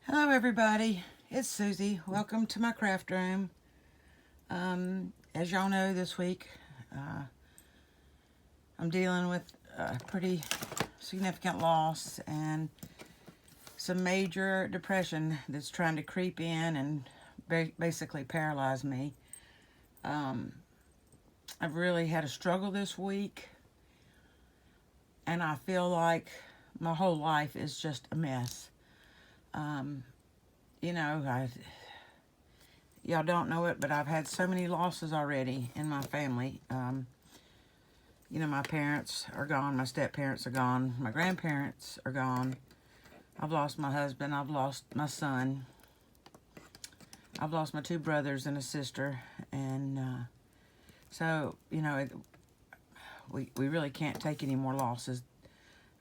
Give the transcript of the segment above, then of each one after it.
Hello everybody, it's Susie. Welcome to my craft room. As y'all know, this week I'm dealing with a pretty significant loss and some major depression that's trying to creep in and basically paralyze me. I've really had a struggle this week, and I feel like my whole life is just a mess. You know, y'all don't know it, but I've had so many losses already in my family. You know, my parents are gone, my step-parents are gone, my grandparents are gone. I've lost my husband, I've lost my son, I've lost my two brothers and a sister, and so, you know, we really can't take any more losses.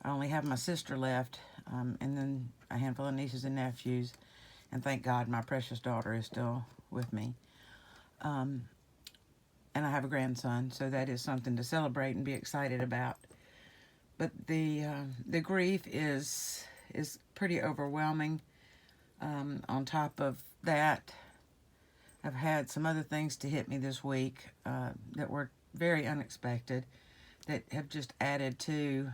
I only have my sister left, and then a handful of nieces and nephews, and thank God my precious daughter is still with me. And I have a grandson, so that is something to celebrate and be excited about. But the grief is pretty overwhelming. On top of that, I've had some other things to hit me this week that were very unexpected, that have just added to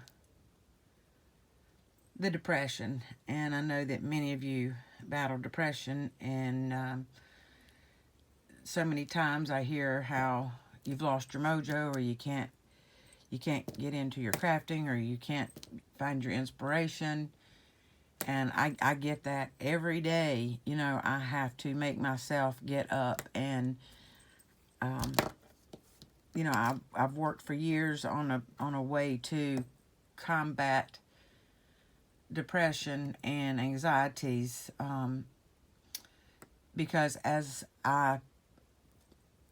the depression. And I know that many of you battle depression, and so many times I hear how you've lost your mojo, or you can't get into your crafting, or you can't find your inspiration. And I get that every day. You know, I have to make myself get up, and you know, I've worked for years on a way to combat depression and anxieties, because as I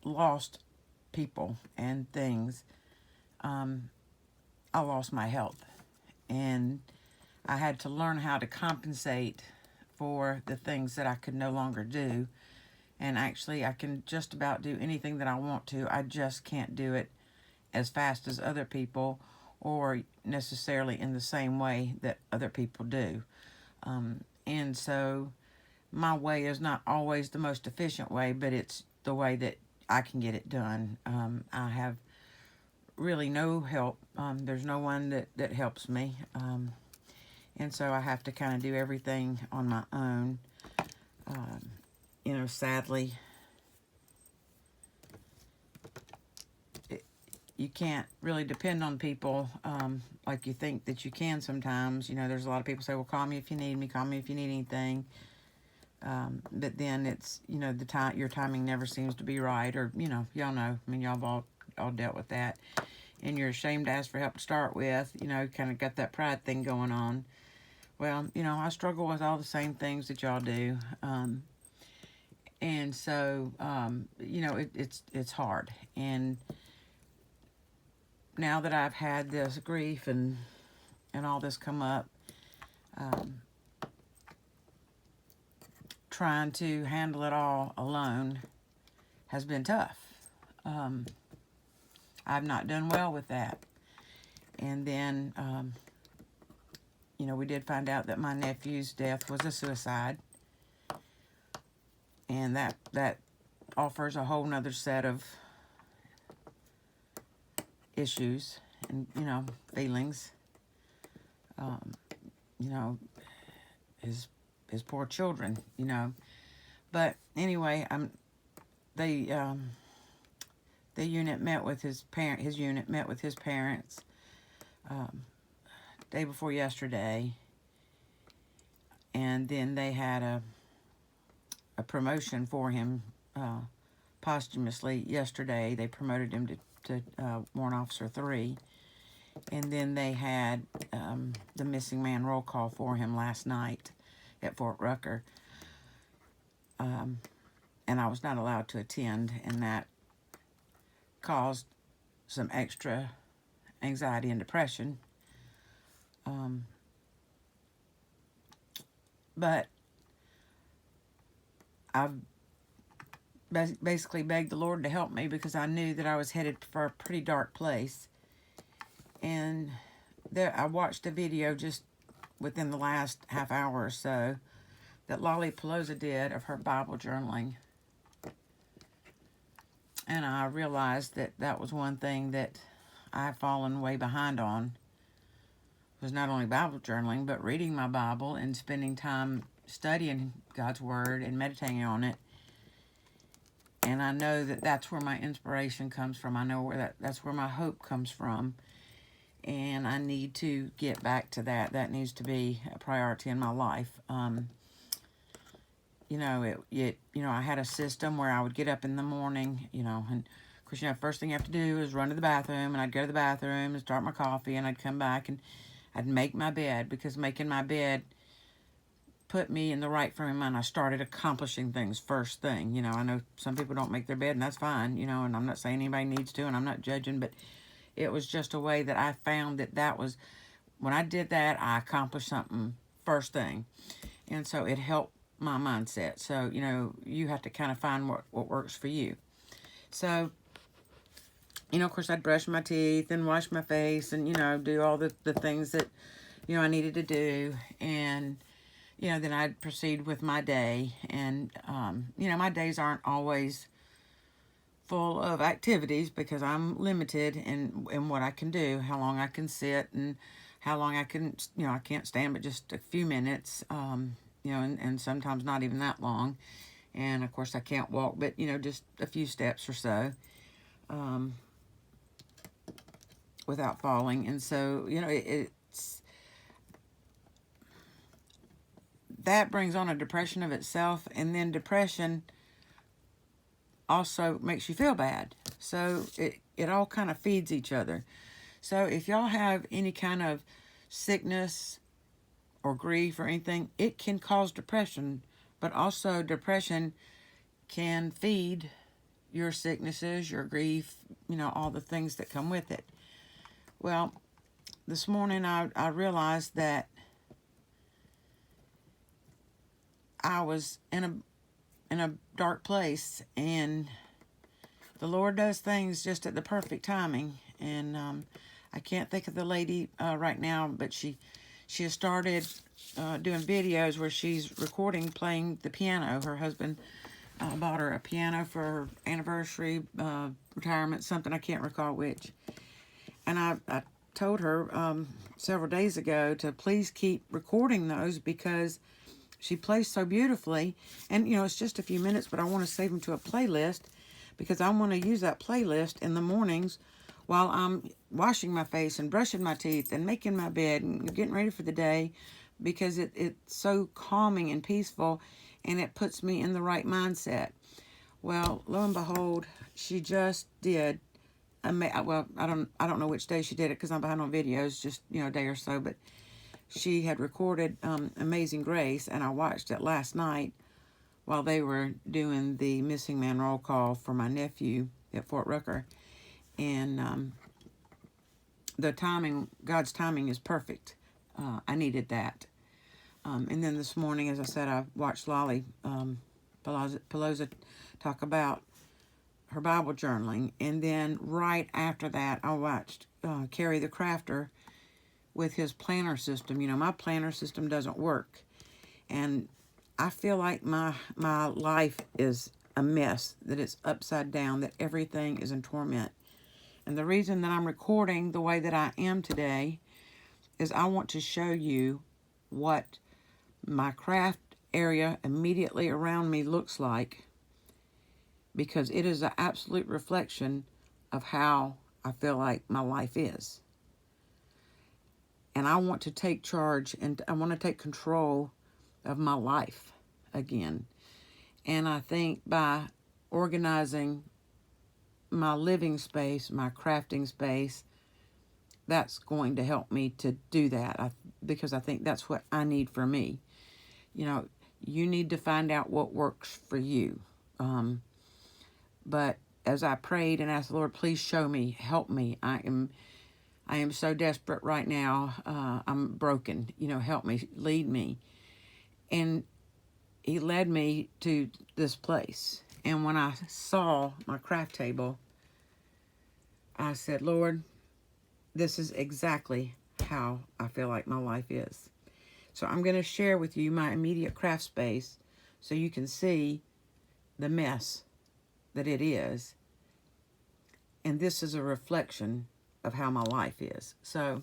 lost people and things, I lost my health, and I had to learn how to compensate for the things that I could no longer do. And actually, I can just about do anything that I want to. I just can't do it as fast as other people, or necessarily in the same way that other people do. And so my way is not always the most efficient way, but it's the way that I can get it done. I have really no help. There's no one that helps me. And so I have to kind of do everything on my own. You know, sadly, you can't really depend on people like you think that you can sometimes. You know, there's a lot of people say, well, call me if you need me, call me if you need anything. But then it's, you know, your timing never seems to be right, or, you know, y'all know, I mean, y'all have all dealt with that, and you're ashamed to ask for help to start with, you know, kind of got that pride thing going on. Well, you know, I struggle with all the same things that y'all do. And so, you know, it's hard. And now that I've had this grief and all this come up, trying to handle it all alone has been tough. I've not done well with that. And then, you know, we did find out that my nephew's death was a suicide. And that offers a whole nother set of issues and, you know, feelings. You know, his poor children, you know. But anyway, the unit met with his unit met with his parents day before yesterday, and then they had a promotion for him posthumously yesterday. They promoted him to Warrant Officer 3, and then they had the missing man roll call for him last night at Fort Rucker, and I was not allowed to attend, and that caused some extra anxiety and depression. But I've basically begged the Lord to help me, because I knew that I was headed for a pretty dark place. And I watched a video just within the last half hour or so that Palooza did of her Bible journaling. And I realized that that was one thing that I've fallen way behind on, was not only Bible journaling, but reading my Bible and spending time studying God's Word and meditating on it. And I know that that's where my inspiration comes from. I know where that's where my hope comes from. And I need to get back to that. That needs to be a priority in my life. You know, I had a system where I would get up in the morning, and of course, first thing you have to do is run to the bathroom, and I'd go to the bathroom and start my coffee, and I'd come back and I'd make my bed, because making my bed put me in the right frame of mind. I started accomplishing things first thing. I know some people don't make their bed, and that's fine, and I'm not saying anybody needs to, and I'm not judging, but it was just a way that I found that was, when I did that, I accomplished something first thing. And so it helped my mindset. So, you have to kind of find what works for you. So, of course, I'd brush my teeth and wash my face and, do all the things that, I needed to do. And, then I'd proceed with my day. And, my days aren't always full of activities, because I'm limited in what I can do, how long I can sit, and how long I can, I can't stand but just a few minutes, and sometimes not even that long. And of course I can't walk, but just a few steps or so, without falling. And so, it's, that brings on a depression of itself, and then depression also makes you feel bad. So it all kind of feeds each other. So if y'all have any kind of sickness or grief or anything, it can cause depression, but also depression can feed your sicknesses, your grief, all the things that come with it. Well, this morning I realized that I was in a dark place, and the Lord does things just at the perfect timing. And I can't think of the lady right now, but she has started doing videos where she's recording playing the piano. Her husband bought her a piano for her anniversary, retirement, something, I can't recall which. And I told her several days ago to please keep recording those, because she plays so beautifully. And, it's just a few minutes, but I want to save them to a playlist, because I want to use that playlist in the mornings while I'm washing my face and brushing my teeth and making my bed and getting ready for the day, because it's so calming and peaceful, and it puts me in the right mindset. Well, lo and behold, she just did. Well, I don't know which day she did it, because I'm behind on videos, just, a day or so, but she had recorded Amazing Grace, and I watched it last night while they were doing the missing man roll call for my nephew at Fort Rucker. And the timing, God's timing is perfect. I needed that. And then this morning, as I said, I watched Palooza talk about her Bible journaling. And then right after that, I watched Ceri the Crafter with his planner system. My planner system doesn't work. And I feel like my life is a mess, that it's upside down, that everything is in torment. And the reason that I'm recording the way that I am today is I want to show you what my craft area immediately around me looks like, because it is an absolute reflection of how I feel like my life is. And I want to take charge, and I want to take control of my life again. And I think by organizing my living space, my crafting space, that's going to help me to do that, because I think that's what I need for me. You need to find out what works for you. But as I prayed and asked the Lord, please show me, help me. I am so desperate right now. I'm broken. Help me, lead me. And he led me to this place. And when I saw my craft table, I said, Lord, this is exactly how I feel like my life is. So I'm going to share with you my immediate craft space so you can see the mess that it is. And this is a reflection of how my life is. So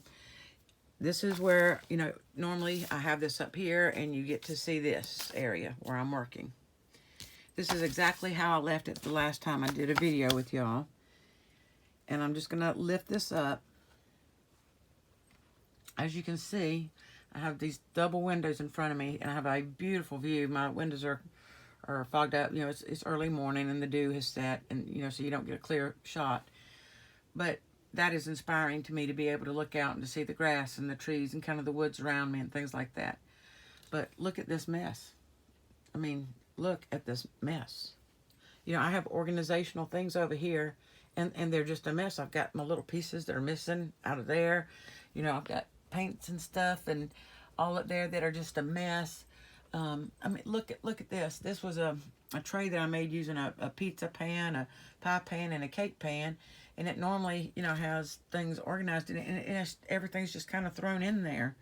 this is where, you know, normally I have this up here and you get to see this area where I'm working. This is exactly how I left it the last time I did a video with y'all. And I'm just going to lift this up. As you can see, I have these double windows in front of me and I have a beautiful view. My windows are fogged up. You know, it's early morning and the dew has set, and, you know, so you don't get a clear shot. But that is inspiring to me to be able to look out and to see the grass and the trees and kind of the woods around me and things like that. But look at this mess. I mean, look at this mess. You know, I have organizational things over here, and they're just a mess. I've got my little pieces that are missing out of there. You know, I've got paints and stuff and all up there that are just a mess. I mean, look at this. This was a tray that I made using a pizza pan, a pie pan, and a cake pan. And it normally, you know, has things organized in it, and everything's just kind of thrown in there.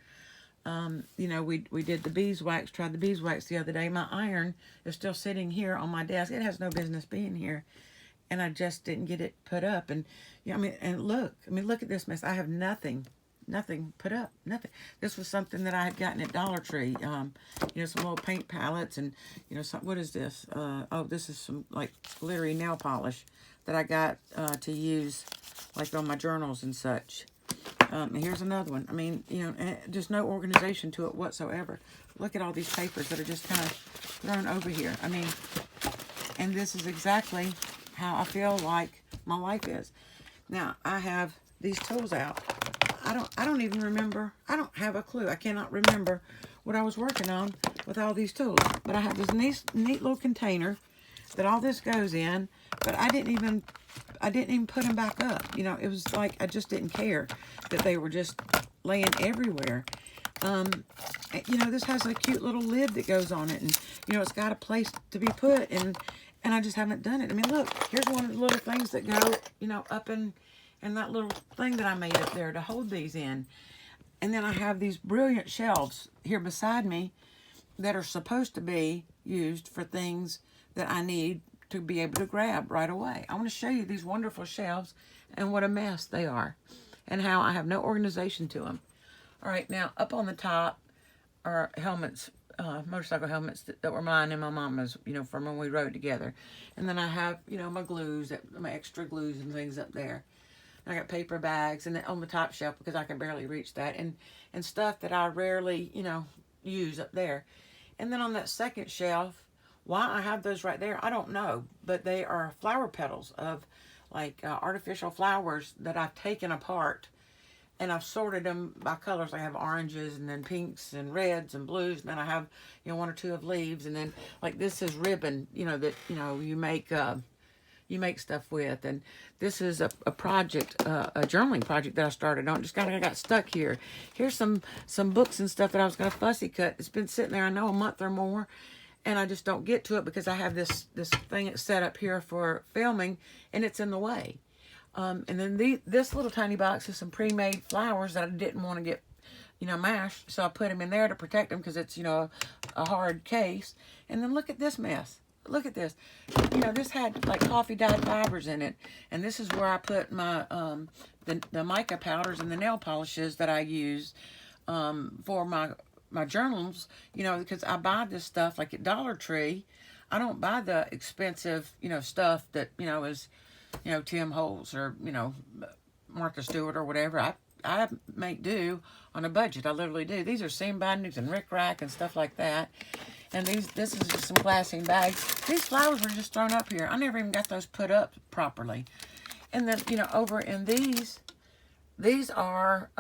You know, we did the beeswax, tried the beeswax the other day. My iron is still sitting here on my desk. It has no business being here. And I just didn't get it put up. And, you know, look at this mess. I have nothing put up, nothing. This was something that I had gotten at Dollar Tree. You know, some little paint palettes and, you know, what is this? Oh, this is some, like, glittery nail polish that I got to use, like, on my journals and such. Here's another one. I mean, you know, just no organization to it whatsoever. Look at all these papers that are just kind of thrown over here. I mean, and this is exactly how I feel like my life is. Now, I have these tools out. I don't even remember. I don't have a clue. I cannot remember what I was working on with all these tools. But I have this neat little container that all this goes in, but I didn't even put them back up. You know, it was like I just didn't care that they were just laying everywhere. You know, this has a cute little lid that goes on it, and, you know, it's got a place to be put, and I just haven't done it. I mean, look, here's one of the little things that go, you know, up in that little thing that I made up there to hold these in. And then I have these brilliant shelves here beside me that are supposed to be used for things that I need to be able to grab right away. I want to show you these wonderful shelves and what a mess they are and how I have no organization to them. All right, now up on the top are helmets, motorcycle helmets that were mine and my mama's, you know, from when we rode together. And then I have, you know, my glues, my extra glues and things up there. I got paper bags, and then on the top shelf, because I can barely reach that, and stuff that I rarely, you know, use up there. And then on that second shelf, why I have those right there, I don't know, but they are flower petals of, like, artificial flowers that I've taken apart, and I've sorted them by colors. I have oranges, and then pinks, and reds, and blues, and then I have, you know, one or two of leaves, and then, like, this is ribbon, you know, that, you know, you make stuff with. And this is a project, a journaling project that I started on. Just kind of got stuck here. Here's some books and stuff that I was going to fussy cut. It's been sitting there, I know, a month or more, and I just don't get to it because I have this thing that's set up here for filming, and it's in the way. And then this little tiny box is some pre-made flowers that I didn't want to get, you know, mashed, so I put them in there to protect them because it's, you know, a hard case. And then look at this mess. Look at this. You know, this had like coffee dyed fibers in it, and this is where I put my the mica powders and the nail polishes that I use for my journals. You know, because I buy this stuff like at Dollar Tree. I don't buy the expensive, you know, stuff that, you know, is, you know, Tim Holtz or, you know, Martha Stewart or whatever. I make do on a budget. I literally do. These are seam bindings and rickrack and stuff like that. And this is just some glassine bags. These flowers were just thrown up here. I never even got those put up properly. And then, you know, over in these are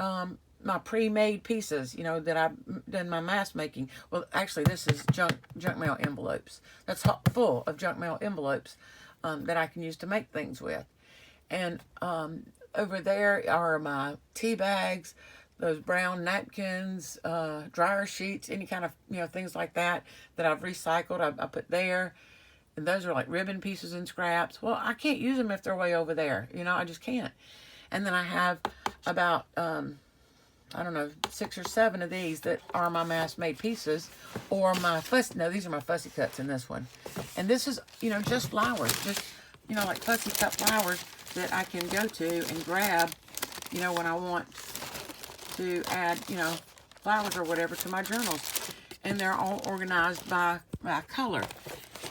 my pre-made pieces, you know, that I've done my mask making. Well, actually, this is junk mail envelopes. That's full of junk mail envelopes that I can use to make things with. And over there are my tea bags, those brown napkins, dryer sheets, any kind of, you know, things like that I've recycled. I put there. And those are like ribbon pieces and scraps. Well, I can't use them if they're way over there. You know, I just can't. And then I have about I don't know, 6 or 7 of these that are my mass-made pieces, or my fussy, no, these are my fussy cuts in this one. And this is, you know, just flowers, just, you know, like fussy cut flowers that I can go to and grab, you know, when I want to add, you know, flowers or whatever to my journals. And they're all organized by color.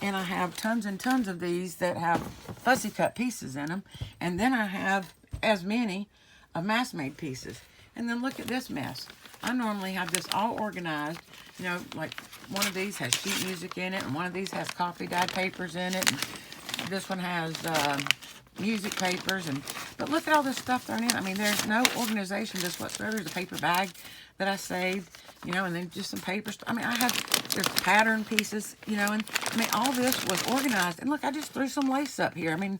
And I have tons and tons of these that have fussy cut pieces in them. And then I have as many of mass-made pieces. And then look at this mess. I normally have this all organized, you know, like one of these has sheet music in it, and one of these has coffee dyed papers in it, and this one has music papers, but look at all this stuff thrown in. I mean, there's no organization just whatsoever. There's a paper bag that I saved, you know, and then just some papers. I mean, there's pattern pieces, you know, and I mean, all this was organized. And look, I just threw some lace up here. I mean,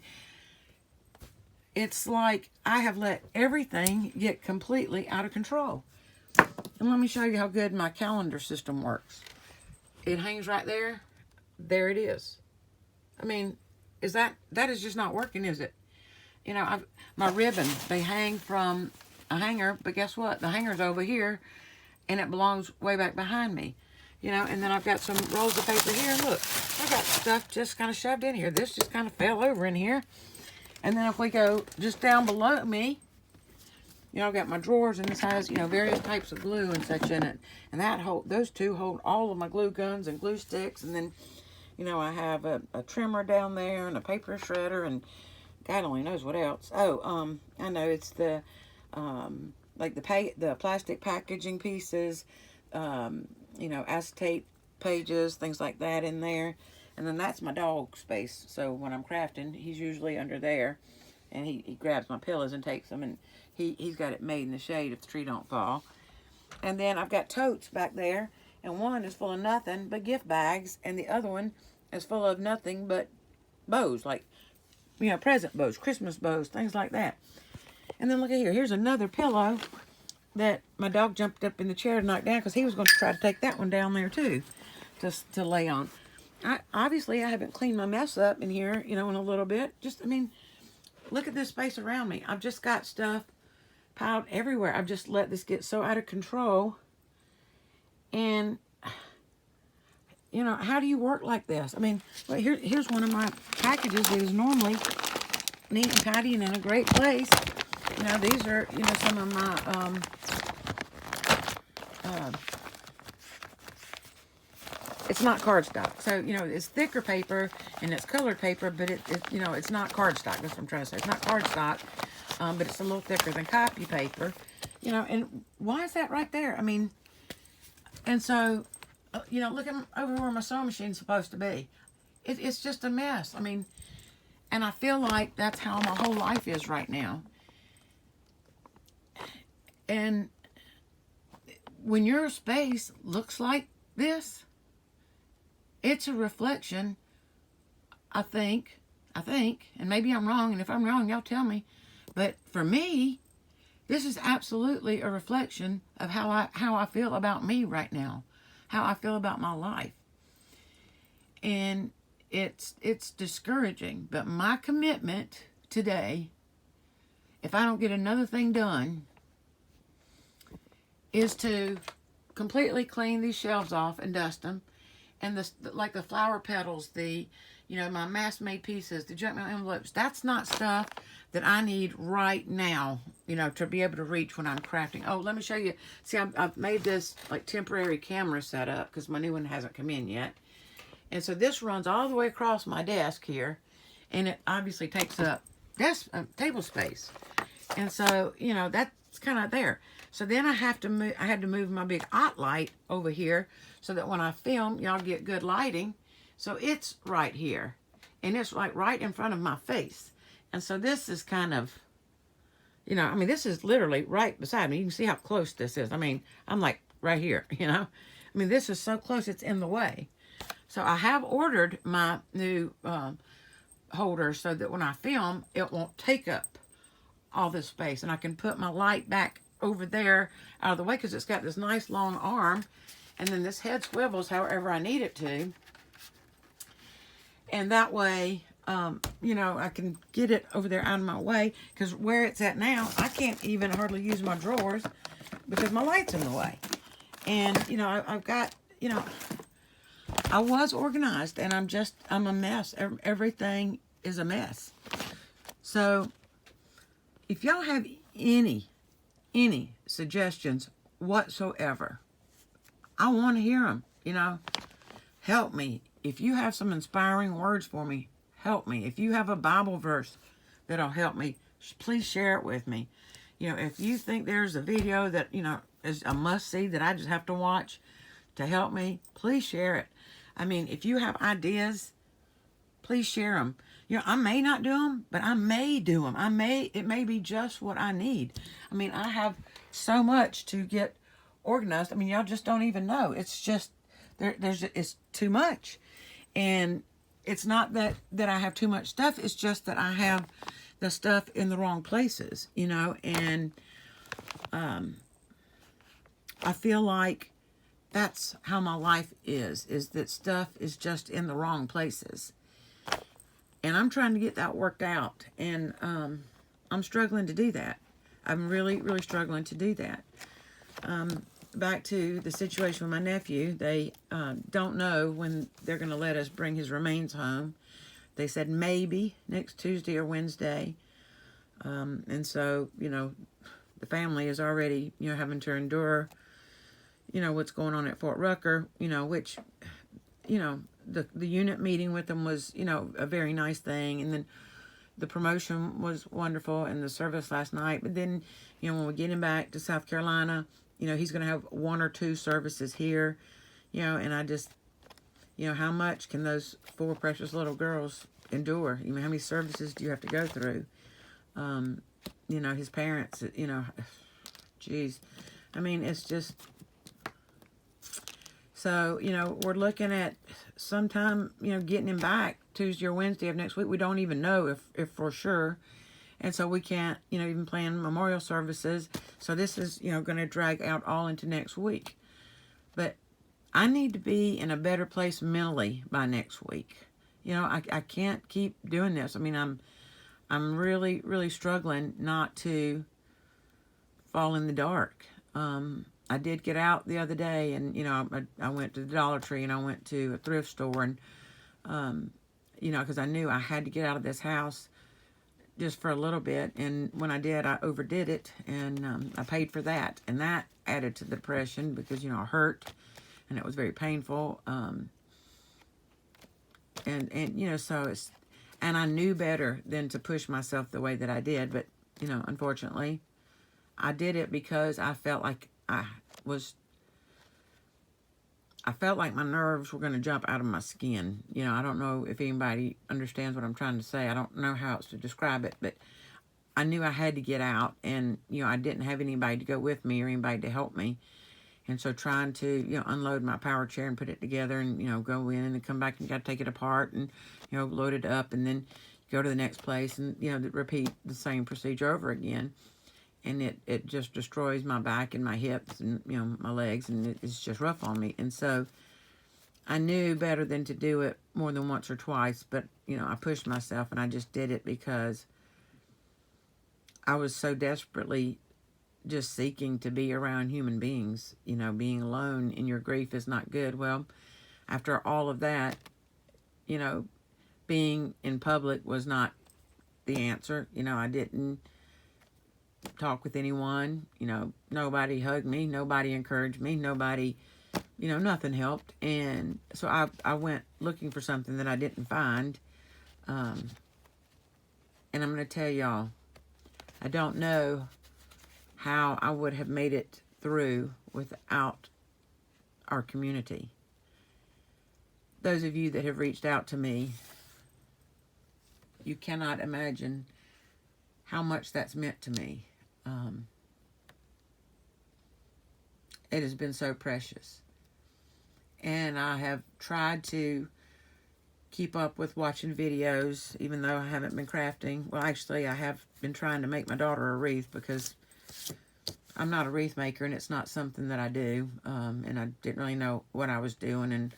it's like I have let everything get completely out of control. And let me show you how good my calendar system works. It hangs right there. There it is. I mean, that is just not working, is it? You know, my ribbons, they hang from a hanger, but guess what? The hanger's over here, and it belongs way back behind me. You know, and then I've got some rolls of paper here. Look, I got stuff just kind of shoved in here. This just kind of fell over in here. And then if we go just down below me, you know, I've got my drawers, and this has, you know, various types of glue and such in it. And those two hold all of my glue guns and glue sticks. And then, you know, I have a trimmer down there and a paper shredder and God only knows what else. Oh, I know it's the like the plastic packaging pieces, you know, acetate pages, things like that in there. And then that's my dog space. So when I'm crafting, he's usually under there, and he grabs my pillows and takes them, and he's got it made in the shade if the tree don't fall. And then I've got totes back there, and one is full of nothing but gift bags, and the other one is full of nothing but bows, like, you know, present bows, Christmas bows, things like that. And then look at here. Here's another pillow that my dog jumped up in the chair to knock down because he was going to try to take that one down there too, just to lay on. Obviously, I haven't cleaned my mess up in here, you know, in a little bit. I mean, look at this space around me. I've just got stuff piled everywhere. I've just let this get so out of control. And, you know, how do you work like this? I mean, well, here's one of my packages that is normally neat and tidy and in a great place. You know, these are, you know, some of my, it's not cardstock. So, you know, it's thicker paper and it's colored paper, but it you know, it's not cardstock. That's what I'm trying to say. It's not cardstock, but it's a little thicker than copy paper. You know, and why is that right there? I mean, and so, you know, look at over where my sewing machine's supposed to be. It's just a mess. I mean, and I feel like that's how my whole life is right now. And when your space looks like this, it's a reflection, I think, and maybe I'm wrong, and if I'm wrong, y'all tell me, but for me, this is absolutely a reflection of how I feel about me right now, how I feel about my life. And it's discouraging, but my commitment today, if I don't get another thing done, is to completely clean these shelves off and dust them. And like the flower petals, you know, my mass-made pieces, the junk mail envelopes, that's not stuff that I need right now, you know, to be able to reach when I'm crafting. Oh, let me show you. See, I've made this like temporary camera setup because my new one hasn't come in yet. And so this runs all the way across my desk here, and it obviously takes up table space. And so, you know, that's kind of there. So then I had to move my big hot light over here so that when I film, y'all get good lighting. So it's right here, and it's like right in front of my face. And so this is kind of, you know, I mean, this is literally right beside me. You can see how close this is. I mean, I'm like right here, you know. I mean, this is so close, it's in the way. So I have ordered my new holder so that when I film, it won't take up all this space. And I can put my light back over there out of the way because it's got this nice long arm. And then this head swivels however I need it to. And that way, you know, I can get it over there out of my way. Because where it's at now, I can't even hardly use my drawers because my light's in the way. And, you know, I've got, you know, I was organized, and I'm a mess. Everything is a mess. So if y'all have any suggestions whatsoever, I want to hear them. You know, help me. If you have some inspiring words for me, help me. If you have a Bible verse that'll help me, please share it with me. You know, if you think there's a video that, you know, is a must-see that I just have to watch to help me, please share it. I mean, if you have ideas, please share them. You know, I may not do them, but I may do them. It may be just what I need. I mean, I have so much to get organized. I mean, y'all just don't even know. It's just, it's too much. And it's not that I have too much stuff. It's just that I have the stuff in the wrong places, you know, and I feel like that's how my life is that stuff is just in the wrong places. And I'm trying to get that worked out. And I'm struggling to do that. I'm really, really struggling to do that. Back to the situation with my nephew. They don't know when they're going to let us bring his remains home. They said maybe next Tuesday or Wednesday. And so, you know, the family is already, you know, having to endure, you know, what's going on at Fort Rucker, you know, which, you know, the unit meeting with them was, you know, a very nice thing. And then the promotion was wonderful and the service last night. But then, you know, when we get him back to South Carolina, you know, he's going to have 1 or 2 services here, you know, and I just, you know, how much can those 4 precious little girls endure? You know, how many services do you have to go through? You know, his parents, you know, geez. I mean, it's just, so, you know, we're looking at sometime, you know, getting him back Tuesday or Wednesday of next week. We don't even know if for sure. And so we can't, you know, even plan memorial services. So this is, you know, going to drag out all into next week. But I need to be in a better place mentally by next week. You know, I can't keep doing this. I mean, I'm really, really struggling not to fall in the dark. I did get out the other day, and, you know, I went to the Dollar Tree, and I went to a thrift store, and, you know, because I knew I had to get out of this house just for a little bit. And when I did, I overdid it, and I paid for that. And that added to the depression because, you know, I hurt, and it was very painful. And you know, so it's, and I knew better than to push myself the way that I did. But, you know, unfortunately, I did it because I felt like I felt like my nerves were going to jump out of my skin. You know, I don't know if anybody understands what I'm trying to say. I don't know how else to describe it, but I knew I had to get out, and, you know, I didn't have anybody to go with me or anybody to help me. And so trying to, you know, unload my power chair and put it together and, you know, go in and then come back and you got to take it apart and, you know, load it up and then go to the next place and, you know, repeat the same procedure over again. And it just destroys my back and my hips and, you know, my legs, and it's just rough on me. And so I knew better than to do it more than once or twice, but, you know, I pushed myself and I just did it because I was so desperately just seeking to be around human beings. You know, being alone in your grief is not good. Well, after all of that, you know, being in public was not the answer. You know, I didn't talk with anyone. You know, nobody hugged me, nobody encouraged me, nobody, you know, nothing helped. And so I went looking for something that I didn't find. And I'm going to tell y'all, I don't know how I would have made it through without our community. Those of you that have reached out to me, you cannot imagine how much that's meant to me. It has been so precious. And I have tried to keep up with watching videos, even though I haven't been crafting. Well, actually, I have been trying to make my daughter a wreath because I'm not a wreath maker and it's not something that I do. And I didn't really know what I was doing. And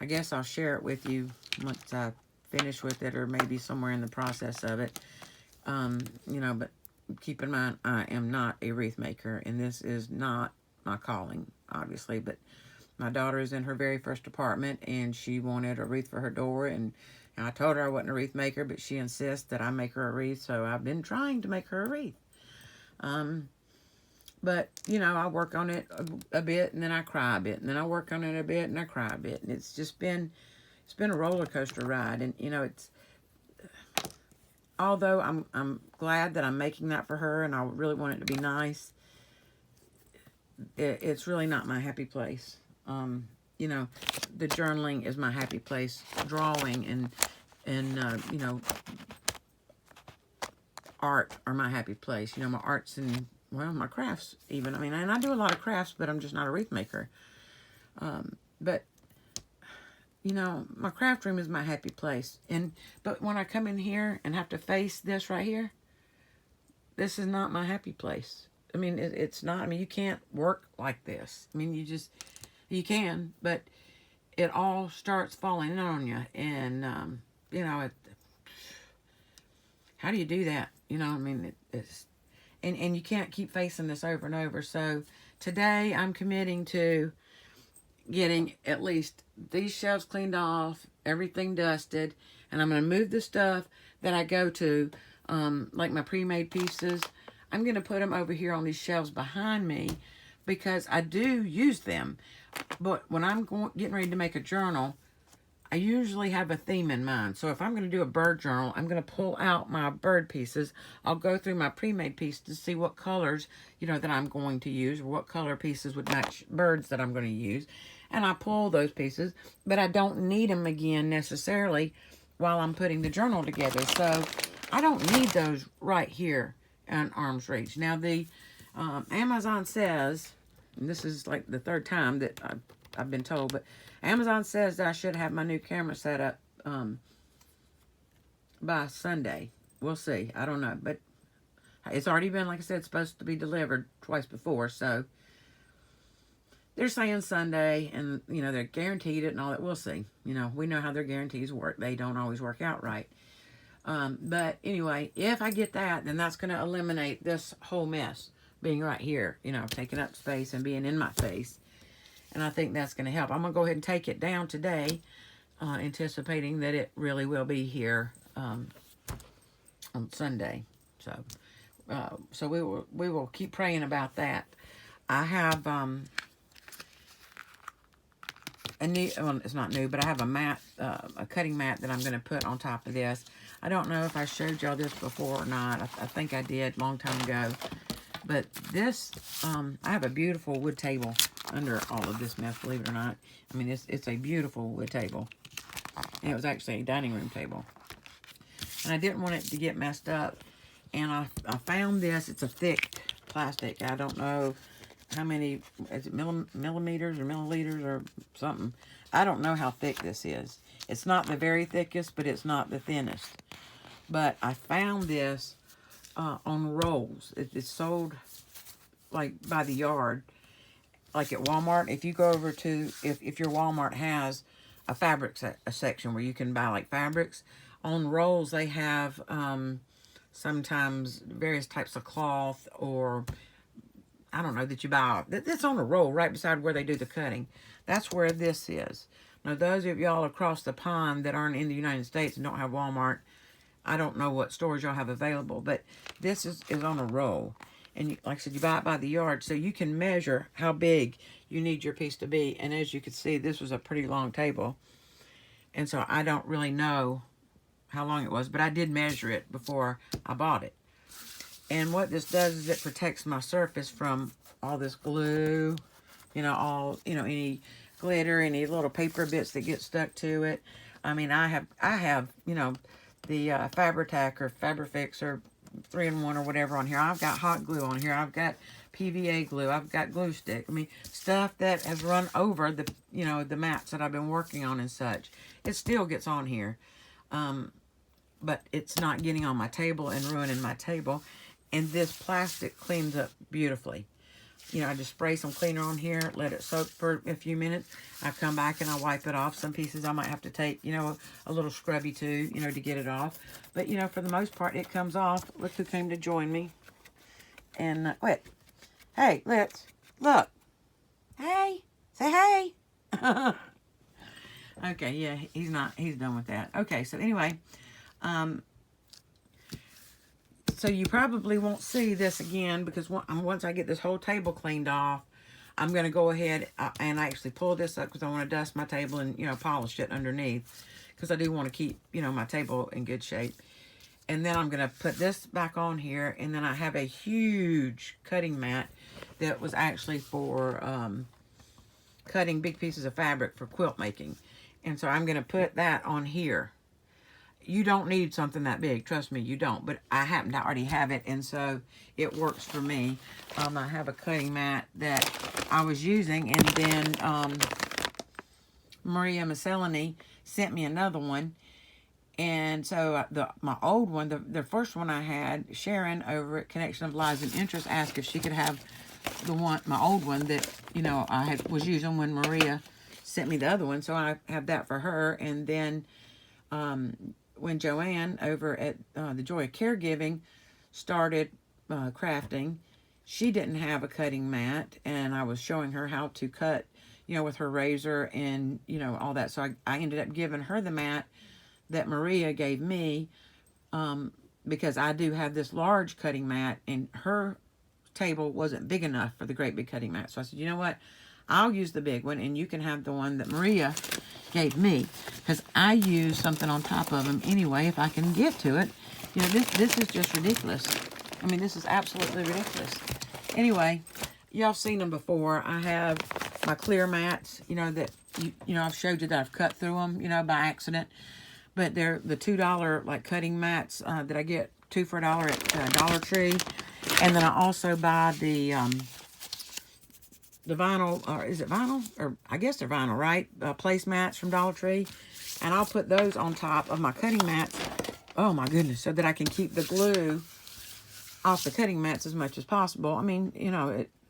I guess I'll share it with you once I finish with it, or maybe somewhere in the process of it. You know, but keep in mind, I am not a wreath maker, and this is not my calling, obviously, but my daughter is in her very first apartment, and she wanted a wreath for her door, and I told her I wasn't a wreath maker, but she insists that I make her a wreath, so I've been trying to make her a wreath. But, you know, I work on it a bit, and then I cry a bit, and then I work on it a bit, and I cry a bit, and it's just been, it's been a roller coaster ride, and, you know, it's, although I'm glad that I'm making that for her, and I really want it to be nice, it's really not my happy place. You know, the journaling is my happy place. Drawing and you know, art are my happy place. You know, my arts and, well, my crafts even. I mean, and I do a lot of crafts, but I'm just not a wreath maker. But, you know, my craft room is my happy place. But when I come in here and have to face this right here, this is not my happy place. I mean, it's not. I mean, you can't work like this. I mean, you can, but it all starts falling in on you. And, you know, how do you do that? You know, I mean, and you can't keep facing this over and over. So today I'm committing to getting at least these shelves cleaned off, everything dusted, and I'm going to move the stuff that I go to, like my pre-made pieces. I'm going to put them over here on these shelves behind me because I do use them. But when I'm getting ready to make a journal, I usually have a theme in mind. So if I'm going to do a bird journal, I'm going to pull out my bird pieces. I'll go through my pre-made pieces to see what colors, you know, that I'm going to use, or what color pieces would match birds that I'm going to use. And I pull those pieces, but I don't need them again necessarily while I'm putting the journal together. So I don't need those right here in arm's reach. Now, the Amazon says, and this is like the third time that I've been told, but Amazon says that I should have my new camera set up by Sunday. We'll see. I don't know. But it's already been, like I said, supposed to be delivered twice before. So they're saying Sunday, and, you know, they're guaranteed it and all that. We'll see. You know, we know how their guarantees work. They don't always work out right. But anyway, if I get that, then that's going to eliminate this whole mess being right here, you know, taking up space and being in my face. And I think that's going to help. I'm going to go ahead and take it down today, anticipating that it really will be here on Sunday. So we will keep praying about that. I have a new, well, it's not new, but I have a mat, a cutting mat that I'm going to put on top of this. I don't know if I showed y'all this before or not. I think I did a long time ago. But this, I have a beautiful wood table under all of this mess, believe it or not. I mean, it's a beautiful wood table. And it was actually a dining room table. And I didn't want it to get messed up. And I found this. It's a thick plastic. I don't know how many, is it millimeters or milliliters or something. I don't know how thick this is. It's not the very thickest, but it's not the thinnest. But I found this on rolls. It's sold like by the yard, like at Walmart. If you go over to, if your Walmart has a fabric a section where you can buy like fabrics, on rolls they have sometimes various types of cloth, or I don't know, that you buy. It's on a roll right beside where they do the cutting. That's where this is. Now, those of y'all across the pond that aren't in the United States and don't have Walmart, I don't know what stores y'all have available, but this is on a roll. And like I said, you buy it by the yard, so you can measure how big you need your piece to be. And as you can see, this was a pretty long table. And so I don't really know how long it was, but I did measure it before I bought it. And what this does is it protects my surface from all this glue, you know, any glitter, any little paper bits that get stuck to it. I mean, I have, you know, the Fabri-Tac or Fabri-Fix or 3-in-1 or whatever on here. I've got hot glue on here. I've got PVA glue. I've got glue stick. I mean, stuff that has run over the, you know, the mats that I've been working on and such. It still gets on here. But it's not getting on my table and ruining my table. And this plastic cleans up beautifully. You know, I just spray some cleaner on here, let it soak for a few minutes. I come back and I wipe it off. Some pieces I might have to take, you know, a little scrubby too, you know, to get it off. But, you know, for the most part, it comes off. Look who came to join me. And, wait. Hey, let's, look. Hey, say hey. Okay, yeah, he's done with that. Okay, so anyway, so you probably won't see this again because once I get this whole table cleaned off, I'm going to go ahead and actually pull this up because I want to dust my table and, polish it underneath because I do want to keep, my table in good shape. And then I'm going to put this back on here, and then I have a huge cutting mat that was actually for cutting big pieces of fabric for quilt making. And so I'm going to put that on here. You don't need something that big. Trust me, you don't. But I happen to already have it, and so it works for me. I have a cutting mat that I was using, and then Maria Miscellany sent me another one. And so my old one, the first one I had, Sharon over at Connection of Lives and Interests asked if she could have my old one that, I was using when Maria sent me the other one. So I have that for her. And then when Joanne over at the Joy of Caregiving started crafting, she didn't have a cutting mat, and I was showing her how to cut, with her razor and, all that. So I ended up giving her the mat that Maria gave me because I do have this large cutting mat, and her table wasn't big enough for the great big cutting mat. So I said, you know what? I'll use the big one, and you can have the one that Maria gave me, because I use something on top of them anyway if I can get to it. This is just ridiculous. I mean, this is absolutely ridiculous. Anyway, y'all seen them before. I have my clear mats, that, I've showed you that I've cut through them, by accident. But they're the $2 like cutting mats that I get 2 for $1 at Dollar Tree. And then I also buy the vinyl, or is it vinyl? Or I guess they're vinyl, right? Placemats from Dollar Tree. And I'll put those on top of my cutting mats. Oh my goodness, so that I can keep the glue off the cutting mats as much as possible. I mean,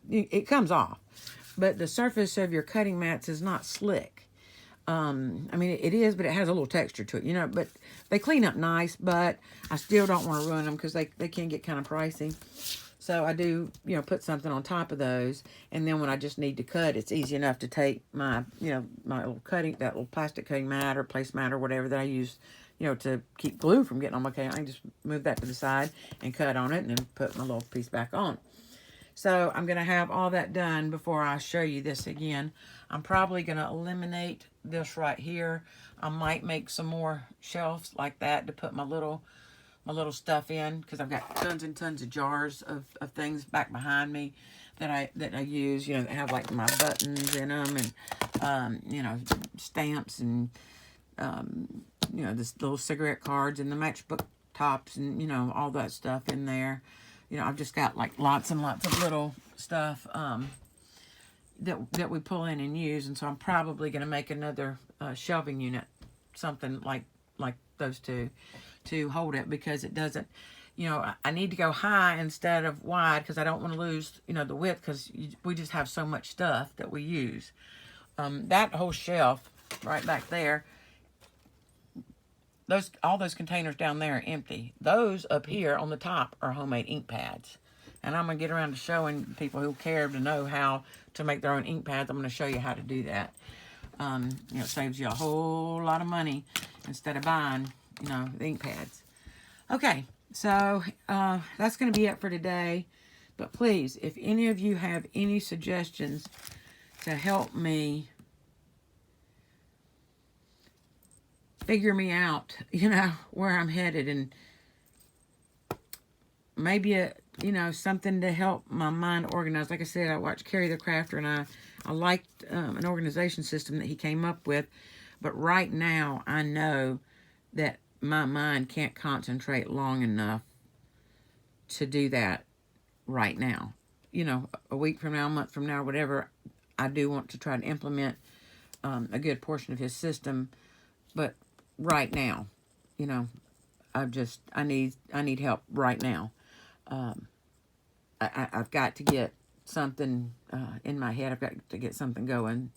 it comes off. But the surface of your cutting mats is not slick. I mean, it is, but it has a little texture to it, but they clean up nice, but I still don't want to ruin them because they can get kind of pricey. So I do, put something on top of those. And then when I just need to cut, it's easy enough to take my, my little that little plastic cutting mat or placemat or whatever that I use, to keep glue from getting on my cutting. I can just move that to the side and cut on it and then put my little piece back on. So I'm going to have all that done before I show you this again. I'm probably going to eliminate this right here. I might make some more shelves like that to put my little stuff in, because I've got tons and tons of jars of things back behind me that I use, that have like my buttons in them and, stamps and, this little cigarette cards and the matchbook tops and, all that stuff in there. I've just got like lots and lots of little stuff that we pull in and use. And so I'm probably going to make another shelving unit, something like those two, to hold it, because it doesn't, I need to go high instead of wide, because I don't want to lose, the width, because we just have so much stuff that we use. That whole shelf right back there, all those containers down there are empty. Those up here on the top are homemade ink pads. And I'm going to get around to showing people who care to know how to make their own ink pads. I'm going to show you how to do that. It saves you a whole lot of money instead of buying, the ink pads. Okay, so that's going to be it for today. But please, if any of you have any suggestions to help me figure me out, where I'm headed, and maybe something to help my mind organize. Like I said, I watched Ceri the Crafter, and I liked an organization system that he came up with. But right now, I know that my mind can't concentrate long enough to do that right now. A week from now, a month from now, whatever, I do want to try to implement a good portion of his system. But right now, I need help right now. I've got to get something in my head. I've got to get something going.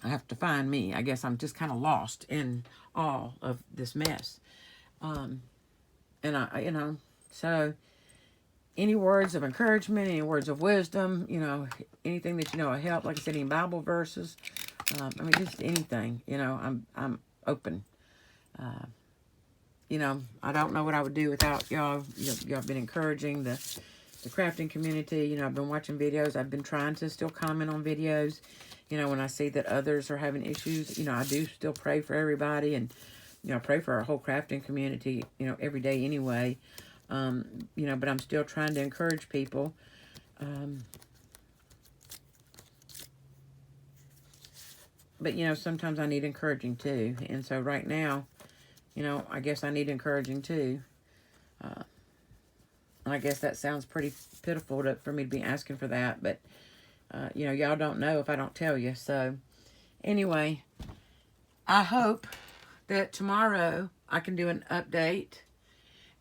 I have to find me. I guess I'm just kind of lost in all of this mess. So any words of encouragement, any words of wisdom, you know, anything that you know will help. Like I said, any Bible verses. I mean, just anything. You know, I'm open. You know, I don't know what I would do without y'all. Y'all have been encouraging the crafting community. You know, I've been watching videos. I've been trying to still comment on videos. You know, when I see that others are having issues, you know, I do still pray for everybody, and you know, pray for our whole crafting community. You know, every day anyway. You know, but I'm still trying to encourage people. But you know, sometimes I need encouraging too, and so right now, you know, I guess I need encouraging too. I guess that sounds pretty pitiful for me to be asking for that, but, you know, y'all don't know if I don't tell you. So, anyway, I hope that tomorrow I can do an update,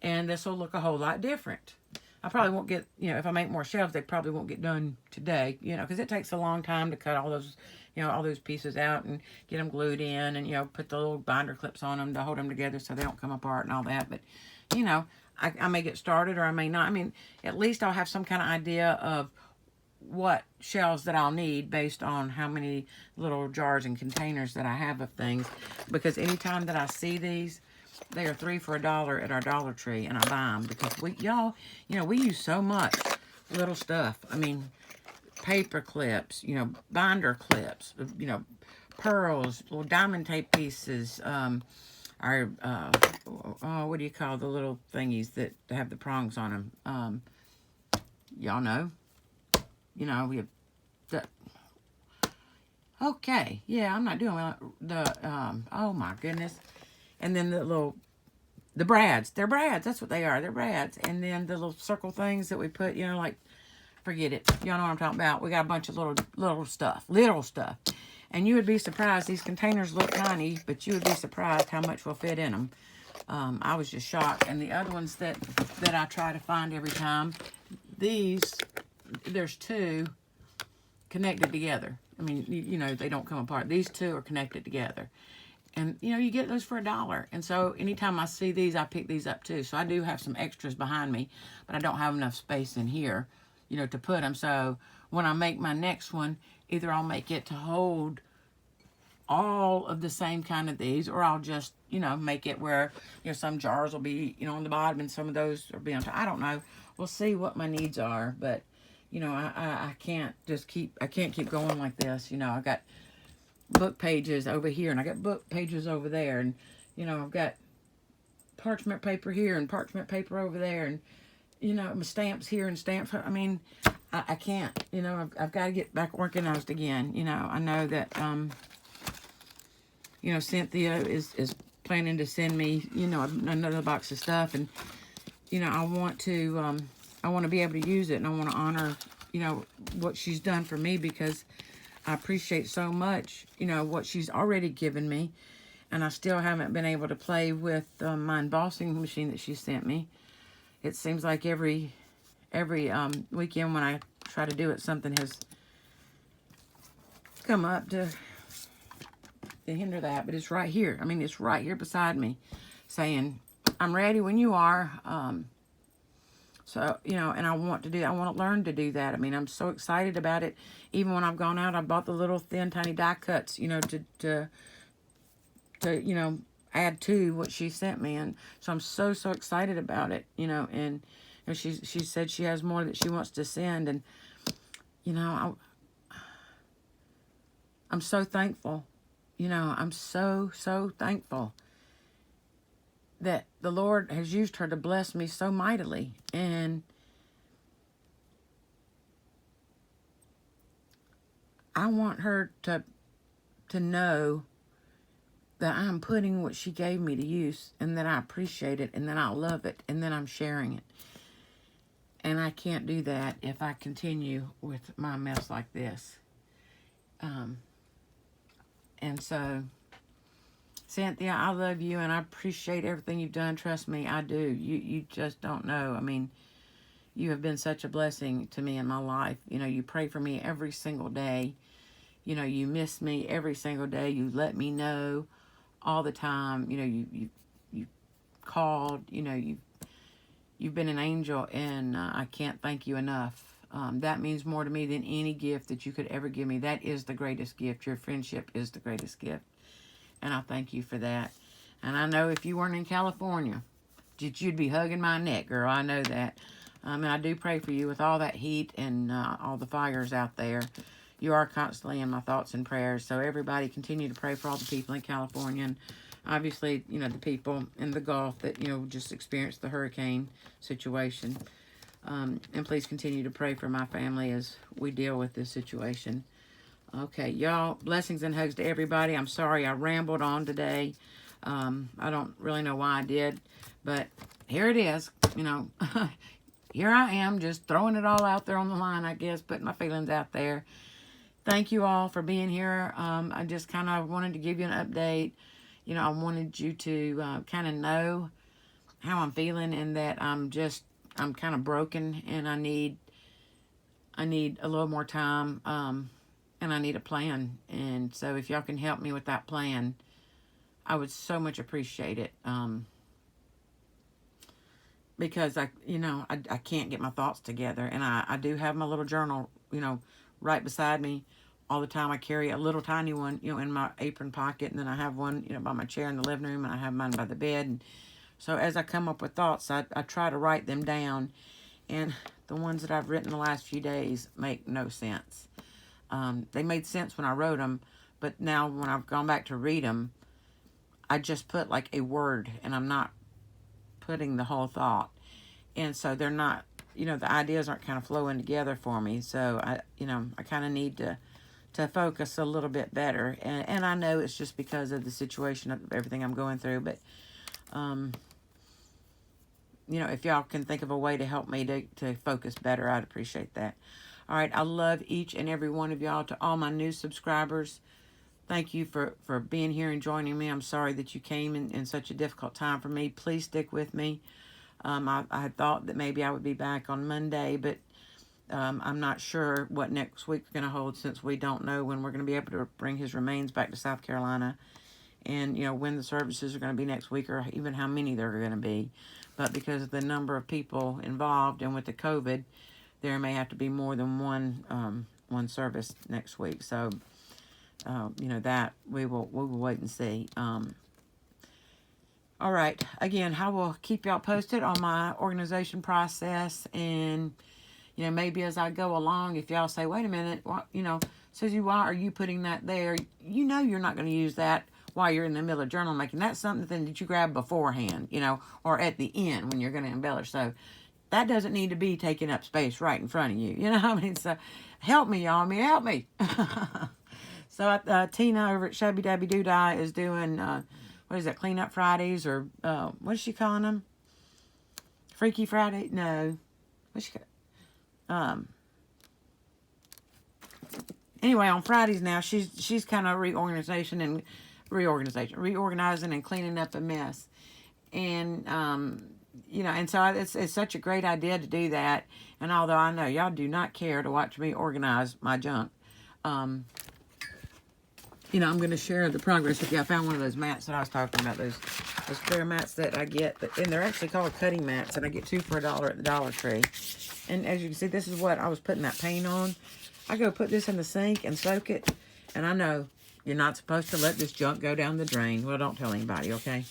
and this will look a whole lot different. I probably won't get, you know, if I make more shelves, they probably won't get done today, you know, because it takes a long time to cut all those, you know, all those pieces out and get them glued in and, you know, put the little binder clips on them to hold them together so they don't come apart and all that. But, you know, I may get started or I may not. I mean, at least I'll have some kind of idea of what shelves that I'll need based on how many little jars and containers that I have of things. Because anytime that I see these, they are 3 for $1 at our Dollar Tree, and I buy them because y'all, you know, we use so much little stuff. I mean, paper clips, you know, binder clips, you know, pearls, little diamond tape pieces, our, what do you call the little thingies that have the prongs on them? Y'all know. You know, we have the... Okay, yeah, I'm not doing the, oh my goodness. And then the brads. They're brads. That's what they are. They're brads. And then the little circle things that we put, you know, like, forget it. Y'all know what I'm talking about. We got a bunch of little stuff. And you would be surprised. These containers look tiny, but you would be surprised how much will fit in them. I was just shocked. And the other ones that I try to find every time, there's 2 connected together. I mean, you know, they don't come apart. These 2 are connected together. And, you know, you get those for $1. And so anytime I see these, I pick these up too. So I do have some extras behind me, but I don't have enough space in here, you know, to put them. So when I make my next one, either I'll make it to hold all of the same kind of these, or I'll just, you know, make it where, you know, some jars will be, you know, on the bottom and some of those will be on top. I don't know. We'll see what my needs are, but, you know, I can't keep going like this. You know, I got book pages over here and I got book pages over there, and, you know, I've got parchment paper here and parchment paper over there, and, you know, my stamps here and stamps. I mean, I can't, you know, I've got to get back organized again. You know, I know that, you know, Cynthia is planning to send me, you know, another box of stuff, and, you know, I want to be able to use it, and I want to honor, you know, what she's done for me, because I appreciate so much, you know, what she's already given me, and I still haven't been able to play with my embossing machine that she sent me. It seems like every weekend when I try to do it, something has come up to hinder that, but it's right here. I mean, it's right here beside me saying, I'm ready when you are. So, you know, and I want to learn to do that. I mean, I'm so excited about it. Even when I've gone out, I bought the little thin, tiny die cuts, you know, to you know, add to what she sent me. And so I'm so excited about it, you know, and you know, she said she has more that she wants to send. And, you know, I'm so thankful. You know, I'm so thankful that the Lord has used her to bless me so mightily. And I want her to know that I'm putting what she gave me to use, and that I appreciate it, and that I love it, and that I'm sharing it. And I can't do that if I continue with my mess like this. And so, Cynthia, I love you, and I appreciate everything you've done. Trust me, I do. You just don't know. I mean, you have been such a blessing to me in my life. You know, you pray for me every single day. You know, you miss me every single day. You let me know all the time. You know, you called. You know, You've been an angel, and I can't thank you enough. That means more to me than any gift that you could ever give me. That is the greatest gift. Your friendship is the greatest gift. And I thank you for that. And I know if you weren't in California, you'd be hugging my neck, girl. I know that. And I do pray for you with all that heat and all the fires out there. You are constantly in my thoughts and prayers. So everybody continue to pray for all the people in California. And obviously, the people in the Gulf that, just experienced the hurricane situation. And please continue to pray for my family as we deal with this situation. Okay, y'all, blessings and hugs to everybody. I'm sorry I rambled on today. I don't really know why I did, but here it is. Here I am just throwing it all out there on the line, I guess, putting my feelings out there. Thank you all for being here. I just kind of wanted to give you an update. I wanted you to kind of know how I'm feeling, and that I'm kind of broken, and I need a little more time, and I need a plan. And so if y'all can help me with that plan, I would so much appreciate it. Because I can't get my thoughts together, and I do have my little journal, right beside me all the time. I carry a little tiny one, in my apron pocket, and then I have one, by my chair in the living room, and I have mine by the bed. And so as I come up with thoughts, I try to write them down, and the ones that I've written the last few days make no sense. They made sense when I wrote them, but now when I've gone back to read them, I just put like a word, and I'm not putting the whole thought. And so they're not, the ideas aren't kind of flowing together for me. So I kind of need to focus a little bit better. And I know it's just because of the situation of everything I'm going through, but, if y'all can think of a way to help me to focus better, I'd appreciate that. All right. I love each and every one of y'all. To all my new subscribers, thank you for being here and joining me. I'm sorry that you came in such a difficult time for me. Please stick with me. I had thought that maybe I would be back on Monday, but I'm not sure what next week's going to hold, since we don't know when we're going to be able to bring his remains back to South Carolina, and, when the services are going to be next week, or even how many there are going to be. But because of the number of people involved, and with the COVID, there may have to be more than one service next week. So, that we will wait and see. All right. Again, I will keep y'all posted on my organization process, and, maybe as I go along, if y'all say, wait a minute, Susie, why are you putting that there? You're not going to use that while you're in the middle of journal making. That's something that you grab beforehand, or at the end when you're going to embellish. So that doesn't need to be taking up space right in front of you. So help me, y'all. Help me. So Tina over at Shabby Dabby Doodah is doing, what is it, Cleanup Fridays, or what is she calling them? Freaky Friday? No. What's she anyway, on Fridays now, she's kind of reorganizing and cleaning up a mess. And, and so it's such a great idea to do that. And although I know y'all do not care to watch me organize my junk, I'm going to share the progress with you. I found one of those mats that I was talking about, those clear mats that I get, and they're actually called cutting mats, and I get 2 for $1 at the Dollar Tree. And as you can see, this is what I was putting that paint on. I go put this in the sink and soak it, and I know you're not supposed to let this junk go down the drain. Well, don't tell anybody, okay?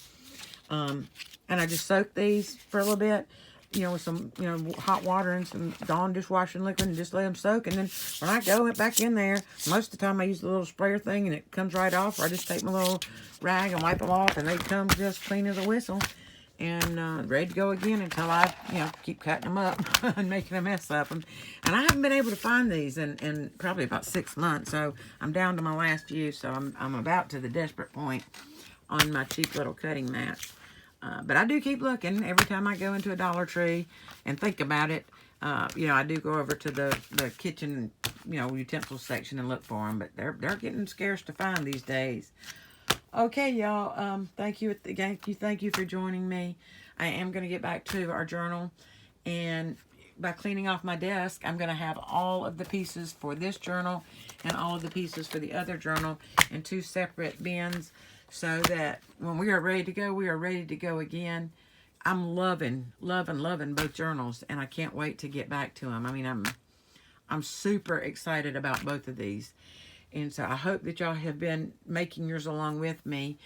And I just soak these for a little bit, with some, hot water and some Dawn dishwashing liquid, and just let them soak. And then when I go back in there, most of the time I use the little sprayer thing, and it comes right off. Or I just take my little rag and wipe them off, and they come just clean as a whistle, and ready to go again until I, keep cutting them up and making a mess of them. And I haven't been able to find these in probably about 6 months, so I'm down to my last few. So I'm about to the desperate point on my cheap little cutting mat. But I do keep looking every time I go into a Dollar Tree and think about it. I do go over to the kitchen, utensils section and look for them, but they're getting scarce to find these days. Okay, y'all. Thank you for joining me. I am going to get back to our journal, and by cleaning off my desk, I'm going to have all of the pieces for this journal and all of the pieces for the other journal in 2 separate bins, so that when we are ready to go, we are ready to go again. I'm loving both journals, and I can't wait to get back to them. I mean, I'm super excited about both of these. And so I hope that y'all have been making yours along with me.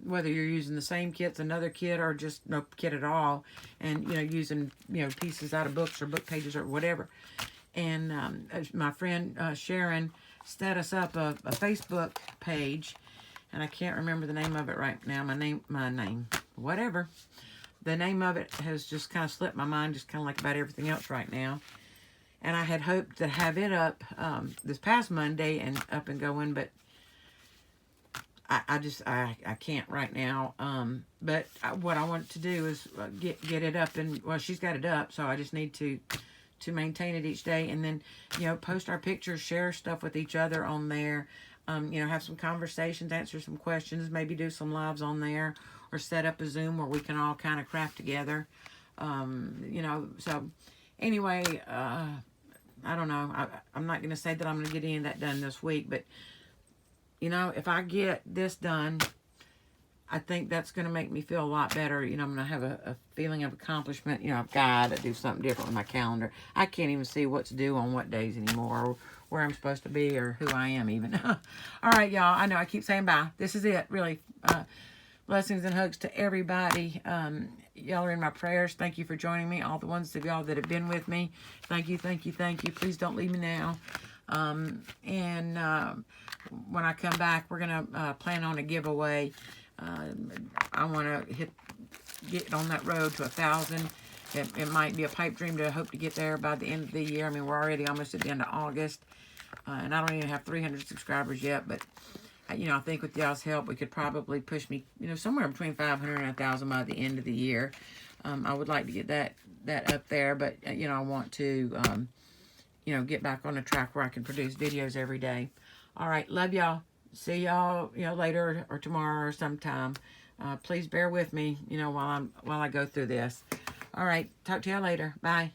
Whether you're using the same kits, another kit, or just no kit at all, and using pieces out of books or book pages or whatever. And my friend Sharon set us up a Facebook page, and I can't remember the name of it right now. Whatever. The name of it has just kind of slipped my mind, just kind of like about everything else right now. And I had hoped to have it up this past Monday and up and going, but I can't right now. But what I want to do is get it up, and well, she's got it up, so I just need to maintain it each day, and then post our pictures, share stuff with each other on there. Have some conversations, answer some questions, maybe do some lives on there, or set up a Zoom where we can all kind of craft together. So anyway, I don't know. I'm not going to say that I'm going to get any of that done this week, but if I get this done, I think that's going to make me feel a lot better. I'm going to have a feeling of accomplishment. I've got to do something different with my calendar. I can't even see what to do on what days anymore, or where I'm supposed to be, or who I am even. All right, y'all. I know I keep saying bye. This is it, really. Blessings and hugs to everybody. Y'all are in my prayers. Thank you for joining me. All the ones of y'all that have been with me. Thank you, thank you, thank you. Please don't leave me now. When I come back, we're going to plan on a giveaway. I want to get on that road to 1,000. It might be a pipe dream to hope to get there by the end of the year. I mean, we're already almost at the end of August. And I don't even have 300 subscribers yet, but I think with y'all's help, we could probably push me, somewhere between 500 and 1,000 by the end of the year. I would like to get that up there, but I want to, get back on the track where I can produce videos every day. All right, love y'all. See y'all, later or tomorrow or sometime. Please bear with me, while I go through this. All right, talk to y'all later. Bye.